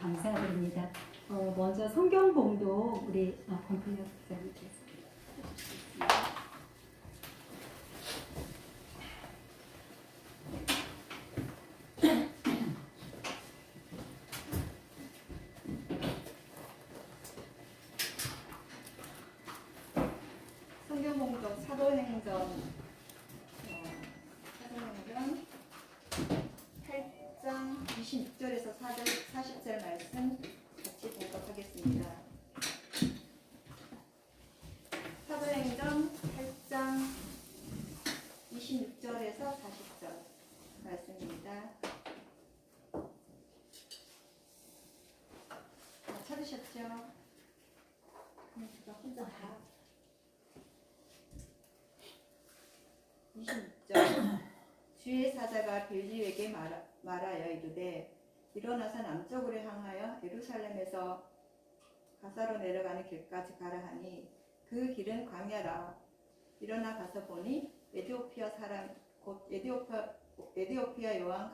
감사드립니다. 먼저 성경 봉독 우리 권필혁 목사님께서 해주시겠습니다. 성경 봉독 사도행전 8장 26절에서 40절 말씀 같이 봉독하겠습니다. 사도행전 8장 26절에서 40절 말씀입니다. 찾으셨죠? 제가 혼자 다 26절 주의 사자가 빌립에게 말하여 이르되 일어나서 남쪽으로 향하여 예루살렘에서 가사로 내려가는 길까지 가라 하니 그 길은 광야라. 일어나 가서 보니 에디오피아 사람 곧 에디오피아 여왕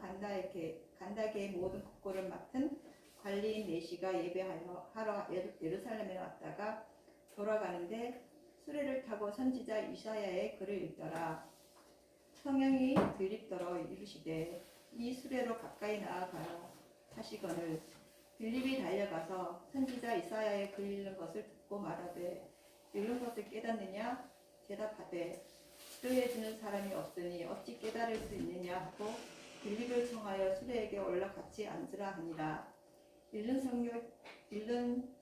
간다게의 모든 국고를 맡은 관리인 네시가 예배하여 하러 예루살렘에 왔다가 돌아가는데 수레를 타고 선지자 이사야의 글을 읽더라. 성령이 빌립더러 이르시되 이 수레로 가까이 나아가요 하시거늘 빌립이 달려가서 선지자 이사야의 글 읽는 것을 듣고 말하되 읽는 것을 깨닫느냐 대답하되 들려주는 사람이 없으니 어찌 깨달을 수 있느냐 하고 빌립을 청하여 수레에게 올라 같이 앉으라 하니라. 읽는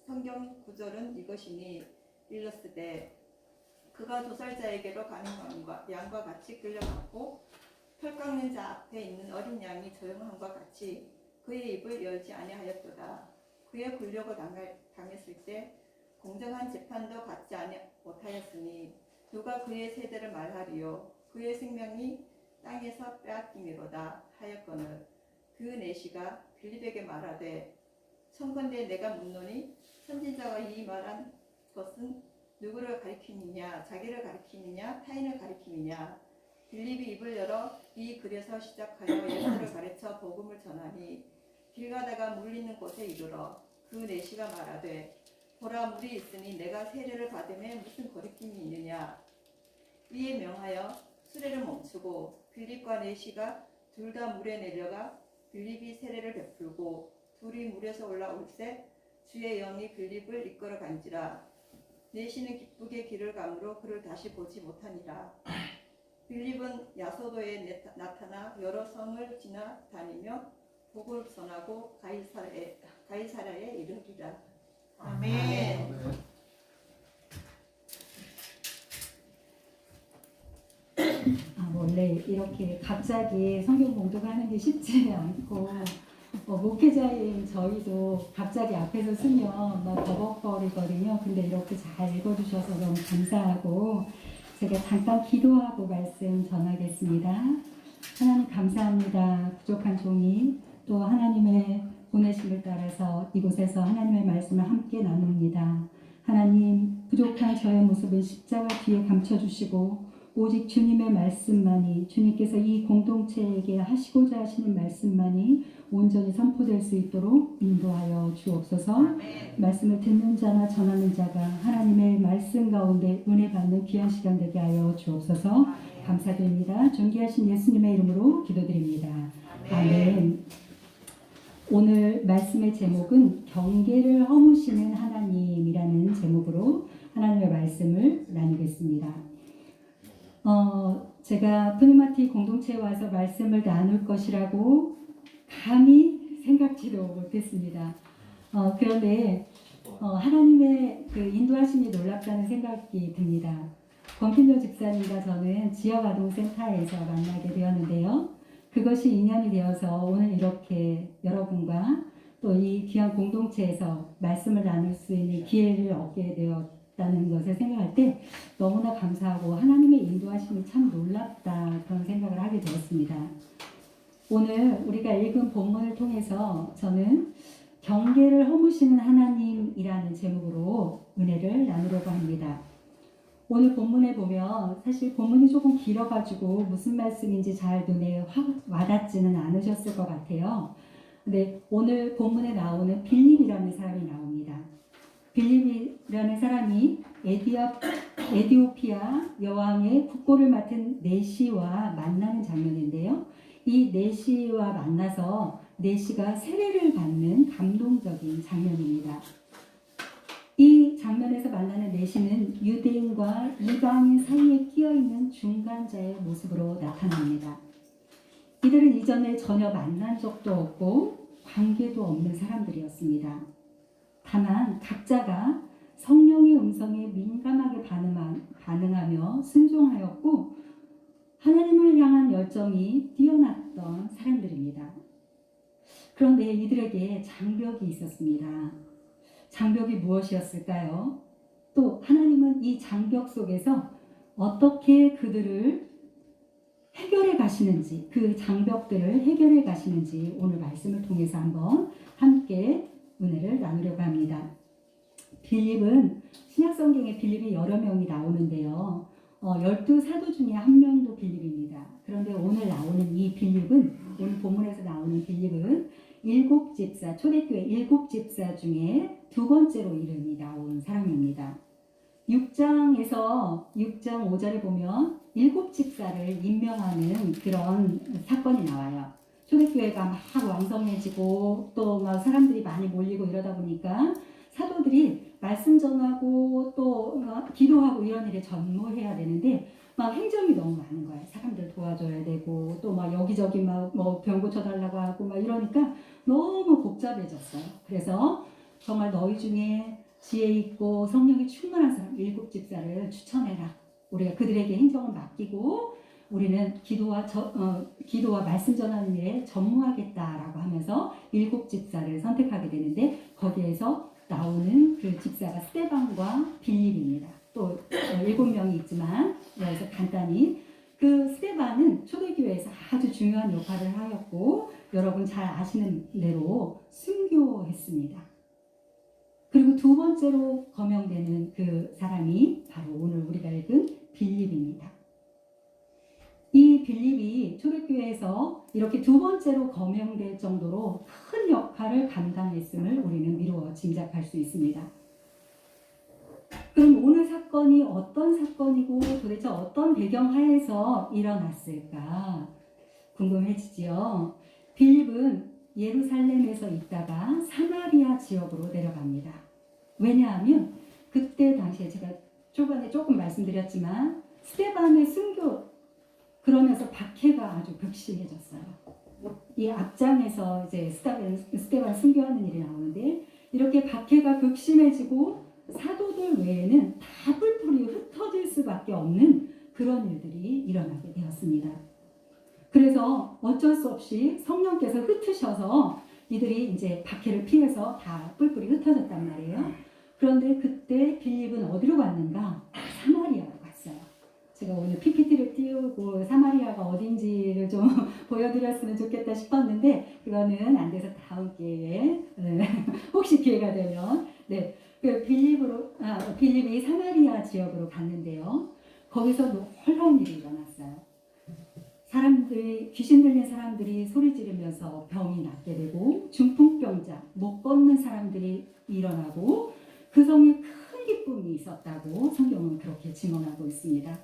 성경 구절은 이것이니 일렀으되 그가 도살자에게로 가는 양과 같이 끌려갔고 털 깎는 자 앞에 있는 어린 양이 조용함과 같이 그의 입을 열지 아니하였도다. 그의 굴욕을 당했을 때 공정한 재판도 받지 못하였으니 누가 그의 세대를 말하리요. 그의 생명이 땅에서 빼앗김이로다 하였거늘 그 내시가 빌립에게 말하되 청컨대 내가 묻노니 선지자가 이 말한 것은 누구를 가리키느냐 자기를 가리키느냐 타인을 가리키느냐. 빌립이 입을 열어 이 글에서 시작하여 예수를 가르쳐 복음을 전하니 길 가다가 물 있는 곳에 이르러 그 내시가 말하되 보라 물이 있으니 내가 세례를 받음에 무슨 거리낌이 있느냐. 이에 명하여 수레를 멈추고 빌립과 내시가 둘 다 물에 내려가 빌립이 세례를 베풀고 둘이 물에서 올라올새 주의 영이 빌립을 이끌어 간지라. 내시는 기쁘게 길을 가므로 그를 다시 보지 못하니라. 빌립은 야소도에 나타나 여러 성을 지나 다니며 복음을 전하고 가이사랴에 이르리라. 아멘. 원래 이렇게 갑자기 성경 봉독하는 게 쉽지 않고 목회자인 저희도 갑자기 앞에서 쓰면 막 버벅거리거든요. 근데 이렇게 잘 읽어주셔서 너무 감사하고 제가 잠깐 기도하고 말씀 전하겠습니다. 하나님 감사합니다. 부족한 종이 또 하나님의 보내심을 따라서 이곳에서 하나님의 말씀을 함께 나눕니다. 하나님 부족한 저의 모습은 십자가 뒤에 감춰주시고 오직 주님의 말씀만이 주님께서 이 공동체에게 하시고자 하시는 말씀만이 온전히 선포될 수 있도록 인도하여 주옵소서. 아멘. 말씀을 듣는 자나 전하는 자가 하나님의 말씀 가운데 은혜 받는 귀한 시간 되게 하여 주옵소서. 아멘. 감사드립니다. 존귀하신 예수님의 이름으로 기도드립니다. 아멘. 오늘 말씀의 제목은 경계를 허무시는 하나님이라는 제목으로 하나님의 말씀을 나누겠습니다. 제가 프누마티 공동체에 와서 말씀을 나눌 것이라고 감히 생각지도 못했습니다. 그런데 하나님의 그 인도하심이 놀랍다는 생각이 듭니다. 권필려 집사님과 저는 지역아동센터에서 만나게 되었는데요. 그것이 인연이 되어서 오늘 이렇게 여러분과 또 이 귀한 공동체에서 말씀을 나눌 수 있는 기회를 얻게 되었다는 것을 생각할 때 너무나 감사하고 하나님의 인도하심이 참 놀랍다 그런 생각을 하게 되었습니다. 오늘 우리가 읽은 본문을 통해서 저는 경계를 허무시는 하나님이라는 제목으로 은혜를 나누려고 합니다. 오늘 본문에 보면 사실 본문이 조금 길어가지고 무슨 말씀인지 잘 눈에 확 와닿지는 않으셨을 것 같아요. 근데 오늘 본문에 나오는 빌립이라는 사람이 나옵니다. 빌립이라는 사람이 에디오피아 여왕의 국고를 맡은 네시와 만나는 장면인데요. 이 네시와 만나서 네시가 세례를 받는 감동적인 장면입니다. 이 장면에서 만나는 네시는 유대인과 이방인 사이에 끼어있는 중간자의 모습으로 나타납니다. 이들은 이전에 전혀 만난 적도 없고 관계도 없는 사람들이었습니다. 다만 각자가 성령의 음성에 민감하게 반응하며 순종하였고 하나님을 향한 열정이 뛰어났던 사람들입니다. 그런데 이들에게 장벽이 있었습니다. 장벽이 무엇이었을까요? 또 하나님은 이 장벽 속에서 어떻게 그들을 해결해 가시는지, 그 장벽들을 해결해 가시는지 오늘 말씀을 통해서 한번 함께 은혜를 나누려고 합니다. 빌립은 신약성경에 빌립이 여러 명이 나오는데요. 12사도 중에 한 명도 빌립입니다. 그런데 오늘 나오는 이 빌립은, 오늘 본문에서 나오는 빌립은 7집사, 초대교회 7집사 중에 두 번째로 이름이 나온 사람입니다. 6장 5절에 보면 7집사를 임명하는 그런 사건이 나와요. 초대교회가 막 왕성해지고 또 막 사람들이 많이 몰리고 이러다 보니까 사도들이 말씀 전하고 또 기도하고 이런 일에 전무해야 되는데 막 행정이 너무 많은 거예요. 사람들 도와줘야 되고 또 막 여기저기 막 뭐 병 고쳐달라고 하고 막 이러니까 너무 복잡해졌어요. 그래서 정말 너희 중에 지혜 있고 성령이 충만한 사람 7집사를 추천해라. 우리가 그들에게 행정을 맡기고 우리는 기도와 말씀 전하는 일에 전무하겠다라고 하면서 7집사를 선택하게 되는데 거기에서 나오는 그 집사가 스데반과 빌립입니다. 또 7명이 있지만 여기서 간단히 그 스데반은 초대교회에서 아주 중요한 역할을 하였고 여러분 잘 아시는 대로 순교했습니다. 그리고 두 번째로 거명되는 그 사람이 바로 오늘 우리가 읽은 빌립입니다. 이 빌립이 초대교회에서 이렇게 두 번째로 거명될 정도로 큰 역할을 감당했음을 우리는 미루어 짐작할 수 있습니다. 그럼 오늘 사건이 어떤 사건이고 도대체 어떤 배경하에서 일어났을까 궁금해지지요. 빌립은 예루살렘에서 있다가 사마리아 지역으로 내려갑니다. 왜냐하면 그때 당시에 제가 초반에 조금 말씀드렸지만 스데반의 순교 그러면서 박해가 아주 극심해졌어요. 이 앞장에서 이제 스데반 순교하는 일이 나오는데 이렇게 박해가 극심해지고 사도들 외에는 다 뿔뿔이 흩어질 수밖에 없는 그런 일들이 일어나게 되었습니다. 그래서 어쩔 수 없이 성령께서 흩으셔서 이들이 이제 박해를 피해서 다 뿔뿔이 흩어졌단 말이에요. 그런데 그때 빌립은 어디로 갔는가? 사마리아로 갔어요. 제가 오늘 PPT를 띄우고 사마리아가 어딘지를 좀 보여드렸으면 좋겠다 싶었는데 그거는 안 돼서 다음 기회에 혹시 기회가 되면 빌립이 사마리아 지역으로 갔는데요. 거기서 놀라운 일이 일어났어요. 귀신 들린 사람들이 소리 지르면서 병이 낫게 되고 중풍병자, 못 걷는 사람들이 일어나고 그 성에 큰 기쁨이 있었다고 성경은 그렇게 증언하고 있습니다.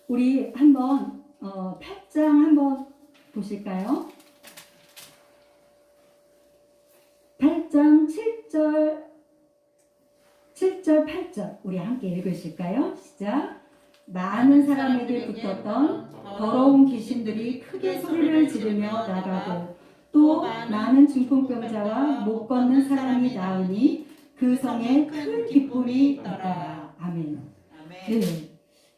우리 한번 8장 한번 보실까요? 8장 7절 8절 우리 함께 읽으실까요? 시작. 많은 사람에게 붙었던 더러운 귀신들이 크게 소리를 지르며 나가고 또 많은 중풍병자와 못 걷는 사람이 나으니 그 성에 큰 기쁨이 있더라. 아멘. 네.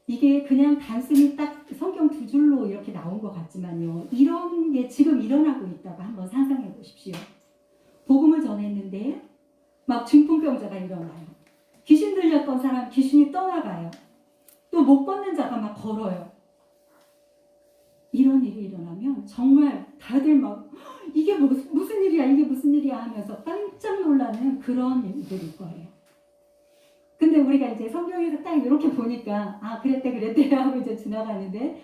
이게 그냥 단순히 딱 성경 두 줄로 이렇게 나온 것 같지만요. 이런 게 지금 일어나고 있다고 한번 상상해 보십시오. 복음을 전했는데 막 중풍병자가 일어나요. 귀신 들렸던 사람 귀신이 떠나가요. 또 못 걷는 자가 막 걸어요. 이런 일이 일어나면 정말 다들 막 이게 무슨 일이야 이게 무슨 일이야 하면서 깜짝 놀라는 그런 일들일 거예요. 근데 우리가 이제 성경에서 딱 이렇게 보니까 그랬대 하고 이제 지나가는데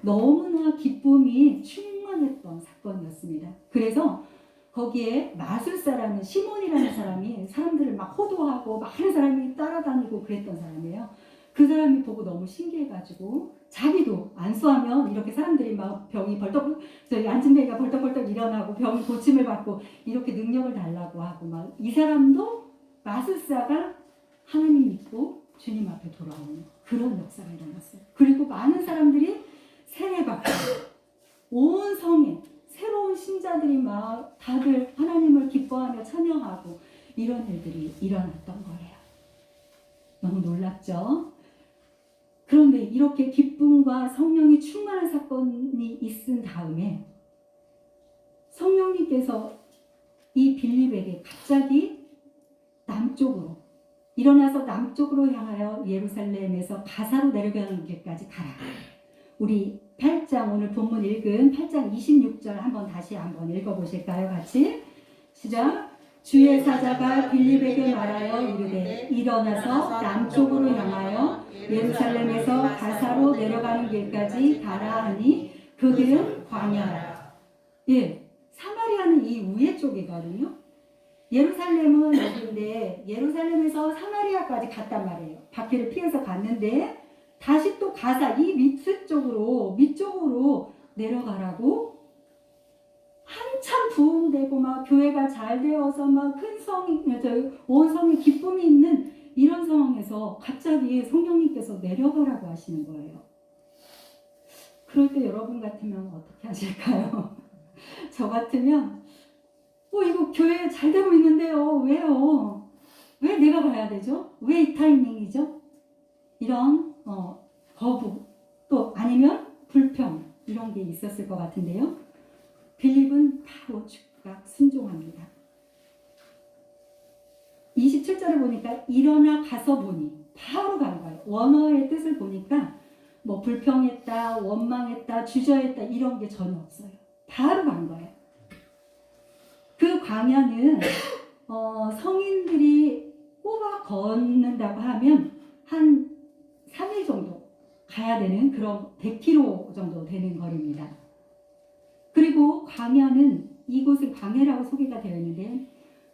너무나 기쁨이 충만했던 사건이었습니다. 그래서 거기에 마술사라는 시몬이라는 사람이 사람들을 막 호도하고 많은 사람이 따라다니고 그랬던 사람이에요. 그 사람이 보고 너무 신기해가지고 자기도 안수하면 이렇게 사람들이 막 병이 벌떡, 저희 앉은 배가 벌떡벌떡 일어나고 병이 고침을 받고 이렇게 능력을 달라고 하고 막 이 사람도 마술사가 하나님 믿고 주님 앞에 돌아오는 그런 역사가 일어났어요. 그리고 많은 사람들이 세례받고 온 성에 새로운 신자들이 막 다들 하나님을 기뻐하며 찬양하고 이런 일들이 일어났던 거예요. 너무 놀랍죠? 그런데 이렇게 기쁨과 성령이 충만한 사건이 있은 다음에 성령님께서 이 빌립에게 갑자기 남쪽으로 일어나서 남쪽으로 향하여 예루살렘에서 가사로 내려가는 길까지 가라. 우리 8장 오늘 본문 읽은 8장 26절 다시 한번 읽어보실까요? 같이 시작. 주의 사자가 빌립에게 말하여 이르되 일어나서 남쪽으로 향하여 예루살렘에서 가사로 내려가는 길까지 가라 하니 그 길은 광야라. 예, 사마리아는 이 위에 쪽이거든요. 예루살렘은 여기인데 예루살렘에서 사마리아까지 갔단 말이에요. 바퀴를 피해서 갔는데 다시 또 가사 이 밑쪽으로 내려가라고 한참 부흥되고 막 교회가 잘 되어서 막 큰 성이 온 성에 기쁨이 있는 이런 상황에서 갑자기 성령님께서 내려가라고 하시는 거예요. 그럴 때 여러분 같으면 어떻게 하실까요? 저 같으면 이거 교회 잘 되고 있는데요. 왜요? 왜 내가 가야 되죠? 왜 이 타이밍이죠? 이런 거부 또 아니면 불평 이런 게 있었을 것 같은데요. 빌립은 바로 즉각 순종합니다. 27절을 보니까 일어나 가서 보니 바로 간 거예요. 원어의 뜻을 보니까 뭐 불평했다, 원망했다, 주저했다 이런 게 전혀 없어요. 바로 간 거예요. 그 광야는 성인들이 뽑아 걷는다고 하면 한 3일 정도 가야 되는 그런 100km 정도 되는 거리입니다. 그리고 광야는 이곳은 광야라고 소개가 되어 있는데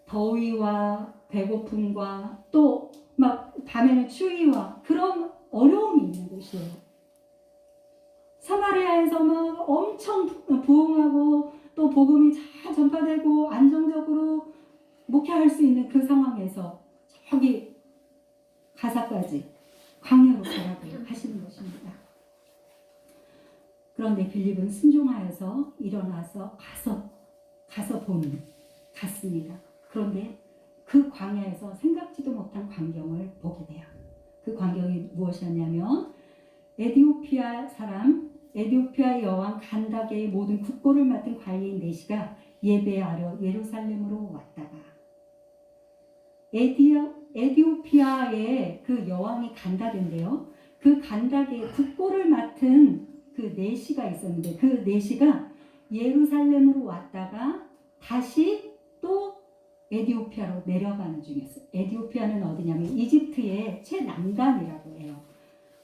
더위와 배고픔과 또 막 밤에는 추위와 그런 어려움이 있는 곳이에요. 사마리아에서 막 엄청 부흥하고 또 복음이 잘 전파되고 안정적으로 목회할 수 있는 그 상황에서 저기 가사까지 광야로 가라고 하시는 것입니다. 그런데 빌립은 순종하여서 일어나서 가서 보니 갔습니다. 그런데 그 광야에서 생각지도 못한 광경을 보게 돼요. 그 광경이 무엇이었냐면 에디오피아 여왕 간다게의 모든 국고를 맡은 관리인 네시가 예배하러 예루살렘으로 왔다가 에디오피아의 그 여왕이 간다게인데요. 그 간다게의 국고를 맡은 그 네시가 있었는데 그 네시가 예루살렘으로 왔다가 다시 또 에디오피아로 내려가는 중이었어요. 에디오피아는 어디냐면 이집트의 최남단이라고 해요.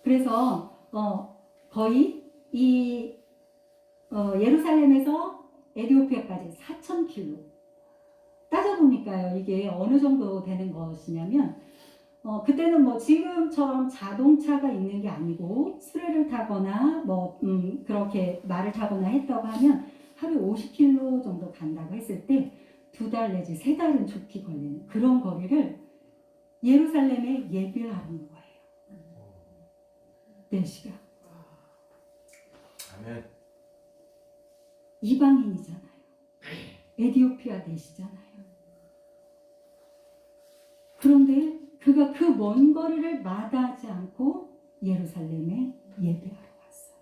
그래서 거의 이 예루살렘에서 에디오피아까지 4,000km. 따져보니까요, 이게 어느 정도 되는 것이냐면 그때는 뭐 지금처럼 자동차가 있는 게 아니고 수레를 타거나 그렇게 말을 타거나 했다고 하면 하루에 50km 정도 간다고 했을 때 2달 내지 3달은 좋게 걸리는 그런 거리를 예루살렘에 예배하는 거예요. 4시간. 아멘. 이방인이잖아요. 에디오피아 내시잖아요. 그런데 그가 그 먼 거리를 마다하지 않고 예루살렘에 예배하러 왔어요.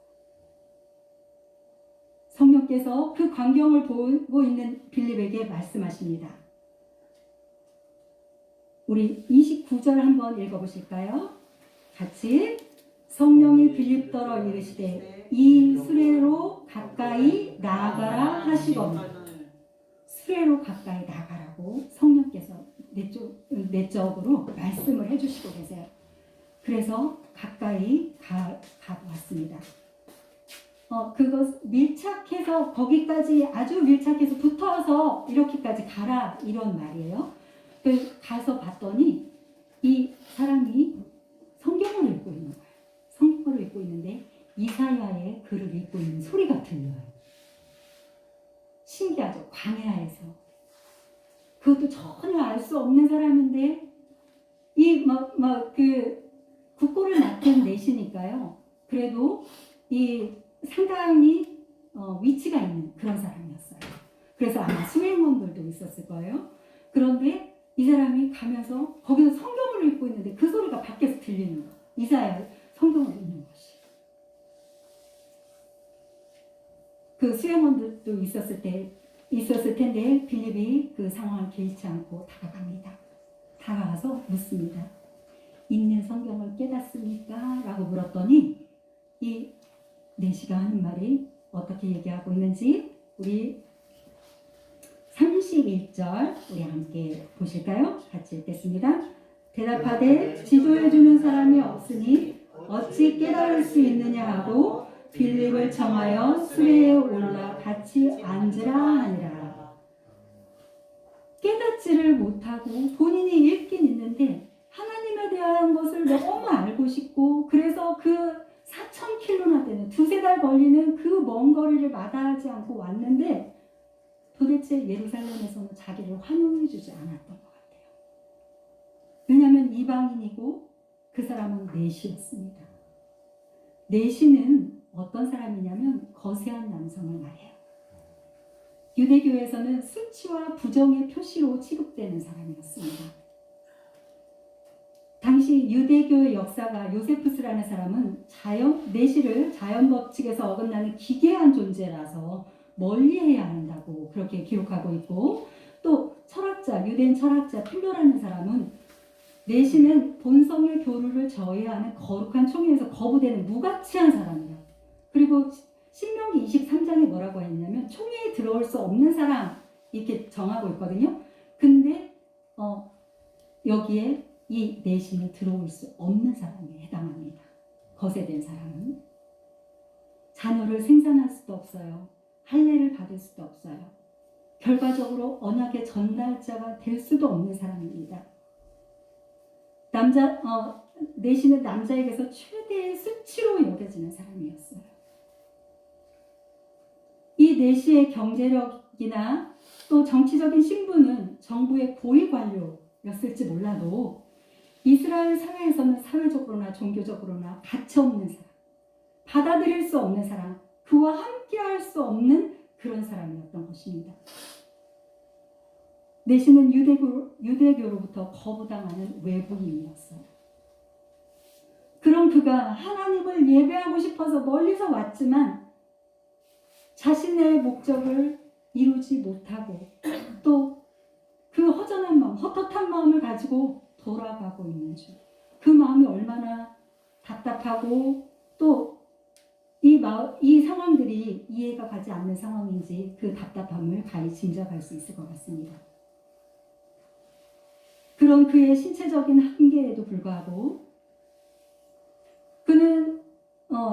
성령께서 그 광경을 보고 있는 빌립에게 말씀하십니다. 우리 29절 한번 읽어보실까요? 같이. 성령이 빌립더러 이르시되 이 수레로 가까이 나아가라 하시거늘. 수레로 가까이 나가라고 성령께서 내적으로 말씀을 해주시고 계세요. 그래서 가까이 가보았습니다. 그거 밀착해서 거기까지 아주 밀착해서 붙어서 이렇게까지 가라 이런 말이에요. 가서 봤더니 이 사람이 성경을 읽고 있는 거예요. 성경을 읽고 있는데 이사야의 글을 읽고 있는 소리가 들려요. 신기하죠. 광야에서. 그것도 전혀 알 수 없는 사람인데 국고를 맡은 내시니까요. 그래도 이 상당히 위치가 있는 그런 사람이었어요. 그래서 아마 수행원들도 있었을 거예요. 그런데 이 사람이 가면서 거기서 성경을 읽고 있는데 그 소리가 밖에서 들리는 거예요. 이사야 성경을 읽는 것이. 그 수행원들도 있었을 텐데 빌립이 그 상황을 개의치 않고 다가갑니다. 다가가서 묻습니다. 읽는 성경을 깨닫습니까? 라고 물었더니 이 내시가 하는 말이 어떻게 얘기하고 있는지 우리 31절 우리 함께 보실까요? 같이 읽겠습니다. 대답하되 지도해주는 사람이 없으니 어찌 깨달을 수 있느냐 하고 빌립을 청하여 수레에 올라 같이 앉으라 하니라. 깨닫지를 못하고 본인이 읽긴 있는데 하나님에 대한 것을 너무 알고 싶고 그래서 그 4,000km나 되는 두세 달 걸리는 그 먼 거리를 마다하지 않고 왔는데 도대체 예루살렘에서는 자기를 환영해주지 않았던 것 같아요. 왜냐하면 이방인이고 그 사람은 내시였습니다. 내시는 어떤 사람이냐면 거세한 남성을 말해요. 유대교에서는 수치와 부정의 표시로 취급되는 사람이었습니다. 당시 유대교의 역사가 요세푸스라는 사람은 내시를 자연 법칙에서 어긋나는 기괴한 존재라서 멀리해야 한다고 그렇게 기록하고 있고 또 유대인 철학자 필로라는 사람은 내시는 본성의 교류를 저해하는 거룩한 총회에서 거부되는 무가치한 사람이에요. 그리고 신명기 23장에 뭐라고 했냐면 총회에 들어올 수 없는 사람 이렇게 정하고 있거든요. 근데 여기에 이 내시는 들어올 수 없는 사람에 해당합니다. 거세된 사람은 자녀를 생산할 수도 없어요. 할례를 받을 수도 없어요. 결과적으로 언약의 전달자가 될 수도 없는 사람입니다. 내시는 남자에게서 최대의 수치로 여겨지는 사람이었어요. 이 내시의 경제력이나 또 정치적인 신분은 정부의 고위 관료였을지 몰라도 이스라엘 사회에서는 사회적으로나 종교적으로나 가치없는 사람, 받아들일 수 없는 사람, 그와 함께할 수 없는 그런 사람이었던 것입니다. 내시는 유대교로부터 거부당하는 외부인이었어요. 그런 그가 하나님을 예배하고 싶어서 멀리서 왔지만 자신의 목적을 이루지 못하고 또 그 허전한 마음, 헛헛한 마음을 가지고 돌아가고 있는 중. 그 마음이 얼마나 답답하고 또 이 상황들이 이해가 가지 않는 상황인지 그 답답함을 가히 짐작할 수 있을 것 같습니다. 그런 그의 신체적인 한계에도 불구하고 그는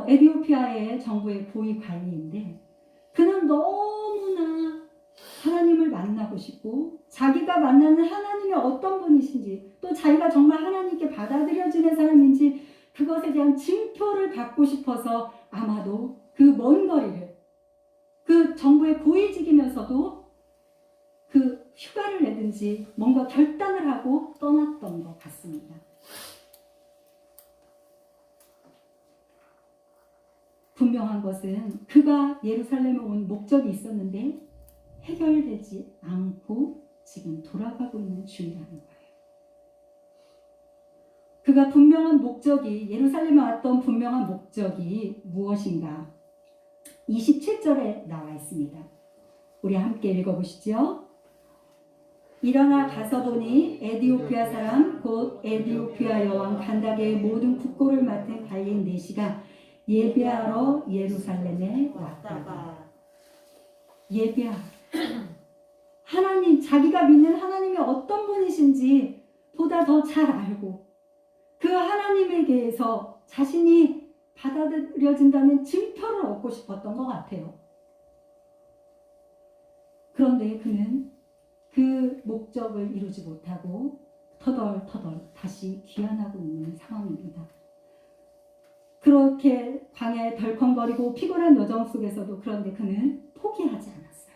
에티오피아의 정부의 고위 관리인데 그는 너무나 하나님을 만나고 싶고 자기가 만나는 하나님이 어떤 분이신지 또 자기가 정말 하나님께 받아들여지는 사람인지 그것에 대한 증표를 받고 싶어서 아마도 그 먼 거리를 그 정부의 고위직이면서도 그 휴가를 내든지 뭔가 결단을 하고 떠났던 것 같습니다. 분명한 것은 그가 예루살렘에 온 목적이 있었는데 해결되지 않고 지금 돌아가고 있는 중이라는 거예요. 그가 분명한 목적이 예루살렘에 왔던 분명한 목적이 무엇인가? 27절에 나와 있습니다. 우리 함께 읽어보시죠. 일어나 가서 보니 에티오피아 사람 곧 에티오피아 여왕 간다게의 모든 국고를 맡은 관리인 내시가 예배하러 예루살렘에 왔다가 예배하러 하나님 자기가 믿는 하나님이 어떤 분이신지 보다 더 잘 알고 그 하나님에게서 자신이 받아들여진다는 증표를 얻고 싶었던 것 같아요. 그런데 그는 그 목적을 이루지 못하고 터덜터덜 다시 귀환하고 있는 상황입니다. 그렇게 광야에 덜컹거리고 피곤한 여정 속에서도 그런데 그는 포기하지 않았어요.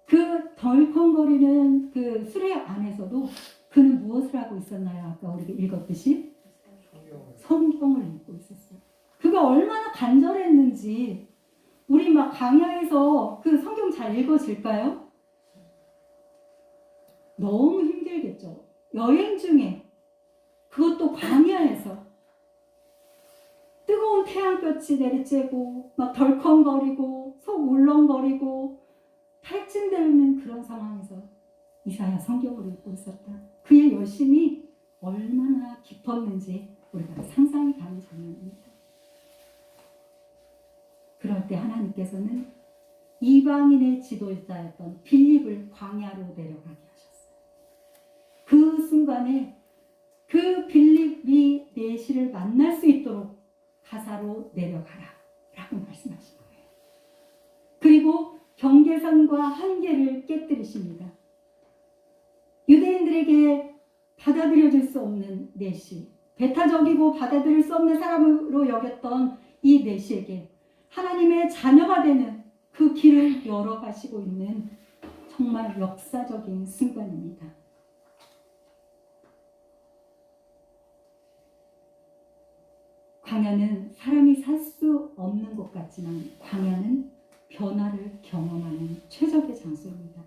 그 덜컹거리는 그 수레 안에서도 그는 무엇을 하고 있었나요? 아까 우리가 읽었듯이 성경을 읽고 있었어요. 그가 얼마나 간절했는지. 우리 막 광야에서 그 성경 잘 읽어질까요? 너무 힘들겠죠. 여행 중에, 그것도 광야에서 뜨거운 태양볕이 내리쬐고 막 덜컹거리고 속 울렁거리고 탈진되는 그런 상황에서 이사야 성경을 읽고 있었다. 그의 열심이 얼마나 깊었는지 우리가 상상이 가는 장면입니다. 그럴 때 하나님께서는 이방인의 지도자였던 빌립을 광야로 내려가게 하셨어요. 그 순간에 그 빌립이 내시를 만날 수 있도록 가사로 내려가라 라고 말씀하신 거예요. 그리고 경계선과 한계를 깨뜨리십니다. 유대인들에게 받아들여질 수 없는 내시, 배타적이고 받아들일 수 없는 사람으로 여겼던 이 내시에게 하나님의 자녀가 되는 그 길을 열어가시고 있는 정말 역사적인 순간입니다. 광야는 사람이 살 수 없는 곳 같지만 광야는 변화를 경험하는 최적의 장소입니다.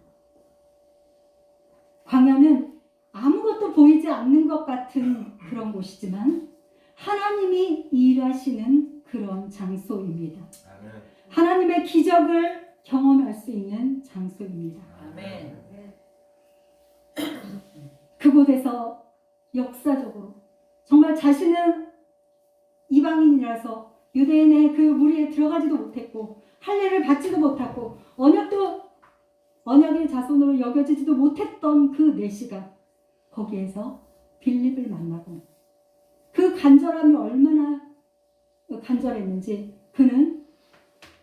광야는 아무것도 보이지 않는 것 같은 그런 곳이지만 하나님이 일하시는 그런 장소입니다. 아멘. 하나님의 기적을 경험할 수 있는 장소입니다. 아멘. 그곳에서 역사적으로 정말 자신은 이방인이라서 유대인의 그 무리에 들어가지도 못했고 할례를 받지도 못하고 언약의 자손으로 여겨지지도 못했던 그 내시가 거기에서 빌립을 만나고 그 간절함이 얼마나 간절했는지 그는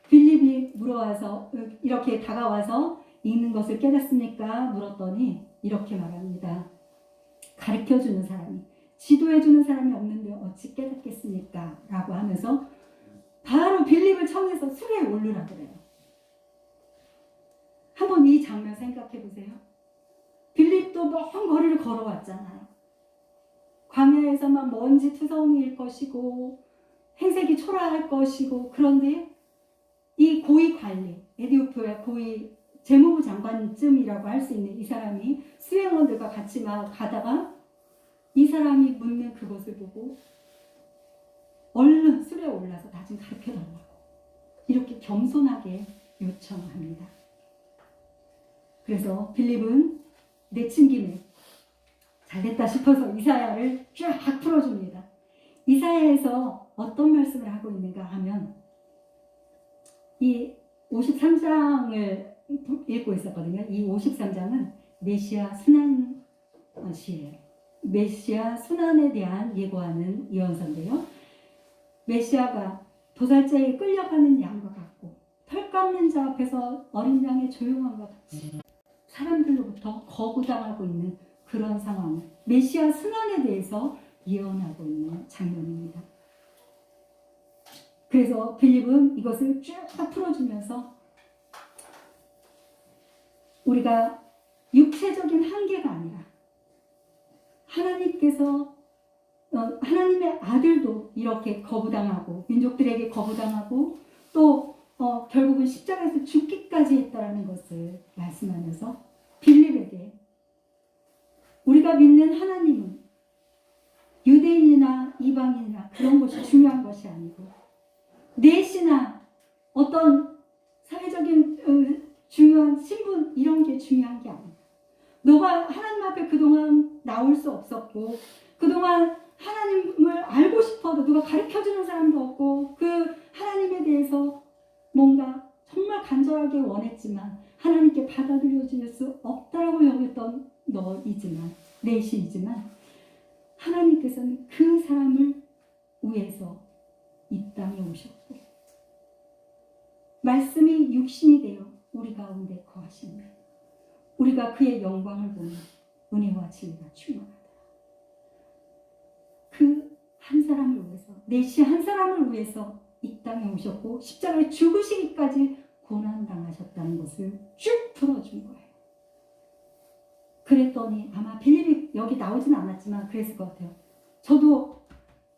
빌립이 물어와서 이렇게 다가와서 읽는 것을 깨닫습니까? 물었더니 이렇게 말합니다. 가르쳐주는 사람이 지도해주는 사람이 없는데 어찌 깨닫겠습니까? 라고 하면서 바로 빌립을 청해서 수레에 오르라 그래요. 한번 이 장면 생각해 보세요. 빌립도 먼 거리를 걸어왔잖아요. 광야에서 막 먼지 투성이일 것이고 행색이 초라할 것이고 그런데 이 고위 관리, 에티오피아 고위 재무부 장관쯤이라고 할 수 있는 이 사람이 수행원들과 같이 막 가다가 이 사람이 묻는 그것을 보고 얼른 수레에 올라서 나 좀 가르쳐달라고 이렇게 겸손하게 요청합니다. 그래서 빌립은 내친김에 잘됐다 싶어서 이사야를 쫙 풀어줍니다. 이사야에서 어떤 말씀을 하고 있는가 하면 이 53장을 읽고 있었거든요. 이 53장은 메시아 순환 시예요. 메시아 순환에 대한 예고하는 예언서인데요. 메시아가 도살자에게 끌려가는 양과 같고 털 깎는 자 앞에서 어린 양의 조용함과 같이 사람들로부터 거부당하고 있는 그런 상황, 메시아 순환에 대해서 예언하고 있는 장면입니다. 그래서 빌립은 이것을 쭉 풀어주면서 우리가 육체적인 한계가 아니라 하나님의 아들도 이렇게 거부당하고 민족들에게 거부당하고 또 결국은 십자가에서 죽기까지 했다라는 것을 말씀하면서 빌립에게 우리가 믿는 하나님은 유대인이나 이방인이나 그런 것이 중요한 것이 아니고 내시나 어떤 사회적인 중요한 신분 이런 게 중요한 게 아니다. 너가 하나님 앞에 그동안 나올 수 없었고 그동안 하나님을 알고 싶어도 누가 가르쳐주는 사람도 없고 그 하나님에 대해서 뭔가 정말 간절하게 원했지만 하나님께 받아들여질 수 없다라고 여겼던 너이지만 내시이지만 하나님께서는 그 사람을 위에서 이 땅에 오셨고 말씀이 육신이 되어 우리 가운데 거하시며 우리가 그의 영광을 보며 은혜와 진리가 충만하다. 그 한 사람을 위해서 내시 한 사람을 위해서 이 땅에 오셨고 십자가에 죽으시기까지 고난당하셨다는 것을 쭉 풀어준 거예요. 그랬더니 아마 빌립이 여기 나오진 않았지만 그랬을 것 같아요. 저도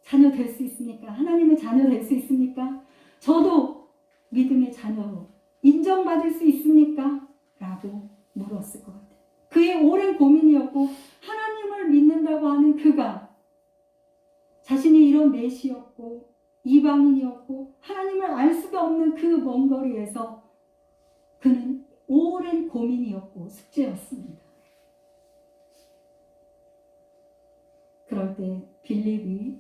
자녀 될 수 있습니까? 하나님의 자녀 될 수 있습니까? 저도 믿음의 자녀로 인정받을 수 있습니까? 라고 물었을 것 같아요. 그의 오랜 고민이었고 하나님을 믿는다고 하는 그가 자신이 이런 내시였고 이방인이었고 하나님을 알 수도 없는 그 먼 거리에서 그는 오랜 고민이었고 숙제였습니다. 그럴 때 빌립이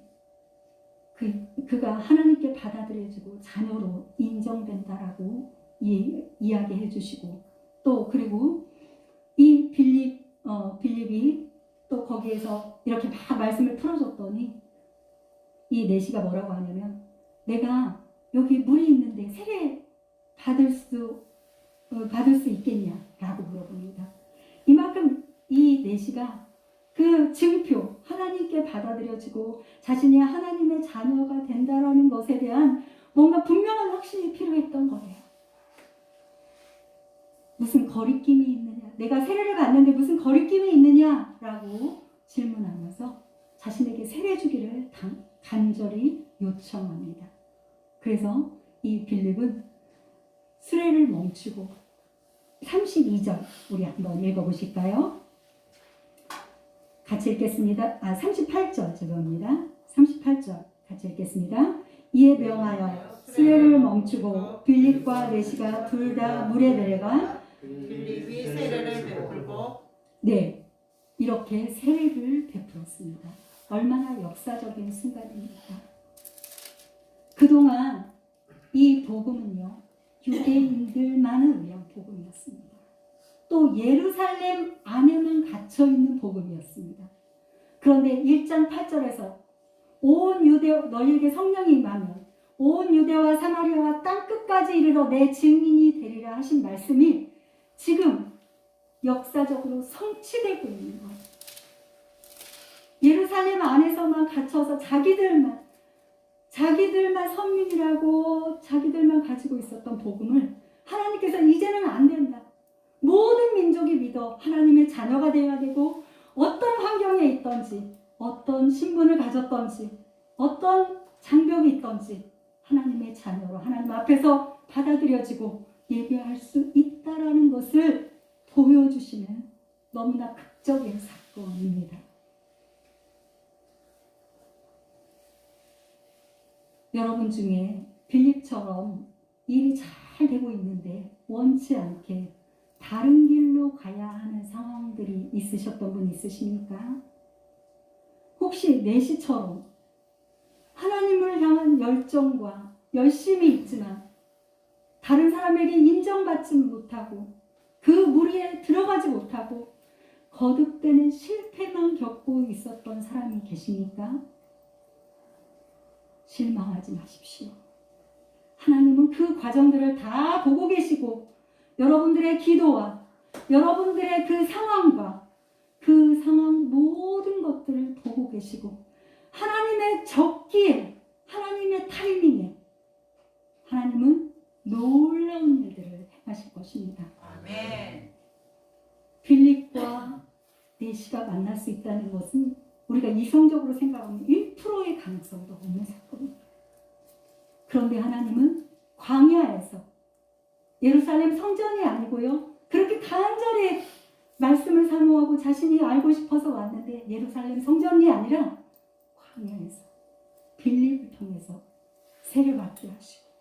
그가 하나님께 받아들여지고 자녀로 인정된다라고 이야기해 주시고 또 그리고 이 빌립이 또 거기에서 이렇게 막 말씀을 풀어줬더니 이 내시가 뭐라고 하냐면 내가 여기 물이 있는데 세례 받을 수 있겠냐라고 물어봅니다. 이만큼 이 내시가 그 증표, 하나님께 받아들여지고 자신이 하나님의 자녀가 된다라는 것에 대한 뭔가 분명한 확신이 필요했던 거예요. 무슨 거리낌이 있느냐? 내가 세례를 받는데 무슨 거리낌이 있느냐라고 질문하면서 자신에게 세례 주기를 간절히 요청합니다. 그래서 이 빌립은 수레를 멈추고 32절 우리 한번 읽어보실까요? 같이 읽겠습니다. 38절 죄송합니다. 38절 같이 읽겠습니다. 이에 명하여 수레를 멈추고 빌립과 내시가 둘 다 물에 내려가 빌립이 세례를 베풀고 네 이렇게 세례를 베풀었습니다. 얼마나 역사적인 순간입니까? 그동안 이 복음은요 유대인들만을 위한 복음이었습니다. 또 예루살렘 안에만 갇혀있는 복음이었습니다. 그런데 1장 8절에서 온 유대 너희에게 성령이 임하면 온 유대와 사마리아와 땅끝까지 이르러 내 증인이 되리라 하신 말씀이 지금 역사적으로 성취되고 있는 거예요. 예루살렘 안에서만 갇혀서 자기들만 선민이라고 자기들만 가지고 있었던 복음을 하나님께서 이제는 안 된다. 모든 민족이 믿어 하나님의 자녀가 되어야 되고 어떤 환경에 있던지 어떤 신분을 가졌던지 어떤 장벽이 있던지 하나님의 자녀로 하나님 앞에서 받아들여지고 예배할 수 있다라는 것을 보여주시는 너무나 극적인 사건입니다. 여러분 중에 빌립처럼 일이 잘 되고 있는데 원치 않게 다른 길로 가야 하는 상황들이 있으셨던 분 있으십니까? 혹시 내시처럼 하나님을 향한 열정과 열심이 있지만 다른 사람에게 인정받지 못하고 그 무리에 들어가지 못하고 거듭되는 실패만 겪고 있었던 사람이 계십니까? 실망하지 마십시오. 하나님은 그 과정들을 다 보고 계시고 여러분들의 기도와 여러분들의 그 상황과 그 상황 모든 것들을 보고 계시고 하나님의 적기에 하나님의 타이밍에 하나님은 놀라운 일들을 행하실 것입니다. 아멘. 빌립과 내시가 만날 수 있다는 것은 우리가 이성적으로 생각하면 1%의 가능성도 없는 사건입니다. 그런데 하나님은 광야에서 예루살렘 성전이 아니고요. 그렇게 간절히 말씀을 사모하고 자신이 알고 싶어서 왔는데 예루살렘 성전이 아니라 광야에서 빌립을 통해서 세례받게 하시고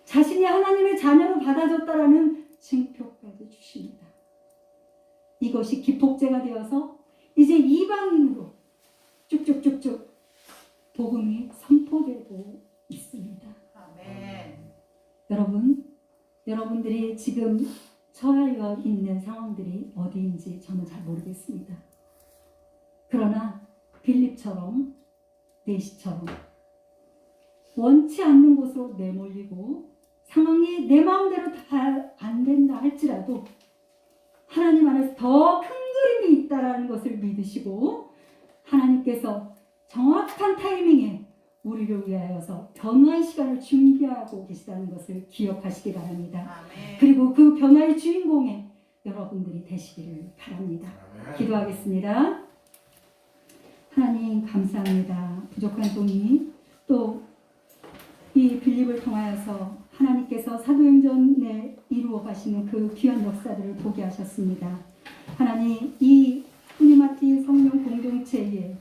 자신이 하나님의 자녀로 받아줬다라는 증표까지 주십니다. 이것이 기폭제가 되어서 이제 이방인으로 쭉쭉쭉쭉 복음이 선포되고 있습니다. 아멘. 여러분들이 지금 처하여 있는 상황들이 어디인지 저는 잘 모르겠습니다. 그러나 빌립처럼 내시처럼 원치 않는 곳으로 내몰리고 상황이 내 마음대로 다 안 된다 할지라도 하나님 안에서 더 큰 그림이 있다라는 것을 믿으시고 하나님께서 정확한 타이밍에 우리를 위하여서 변화의 시간을 준비하고 계시다는 것을 기억하시기 바랍니다. 아멘. 그리고 그 변화의 주인공에 여러분들이 되시기를 바랍니다. 아멘. 기도하겠습니다. 하나님 감사합니다. 부족한 종이 또 이 빌립을 통하여서 하나님께서 사도행전에 이루어 가시는 그 귀한 역사들을 보게 하셨습니다. 하나님 이 후니마티 성령 공동체에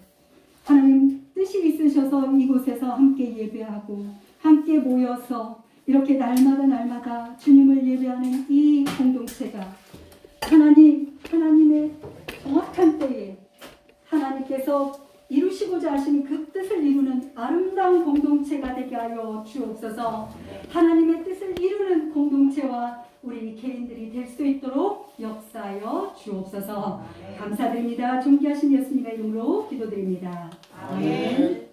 하나님 뜻이 있으셔서 이곳에서 함께 예배하고 함께 모여서 이렇게 날마다 주님을 예배하는 이 공동체가 하나님의 정확한 때에 하나님께서 이루시고자 하시는 그 뜻을 이루는 아름다운 공동체가 되게 하여 주옵소서. 하나님의 뜻을 이루는 공동체와 우리 개인들이 될 수 있도록 역사하여 주옵소서. 감사드립니다. 존귀하신 예수님의 이름으로 기도드립니다. 아멘.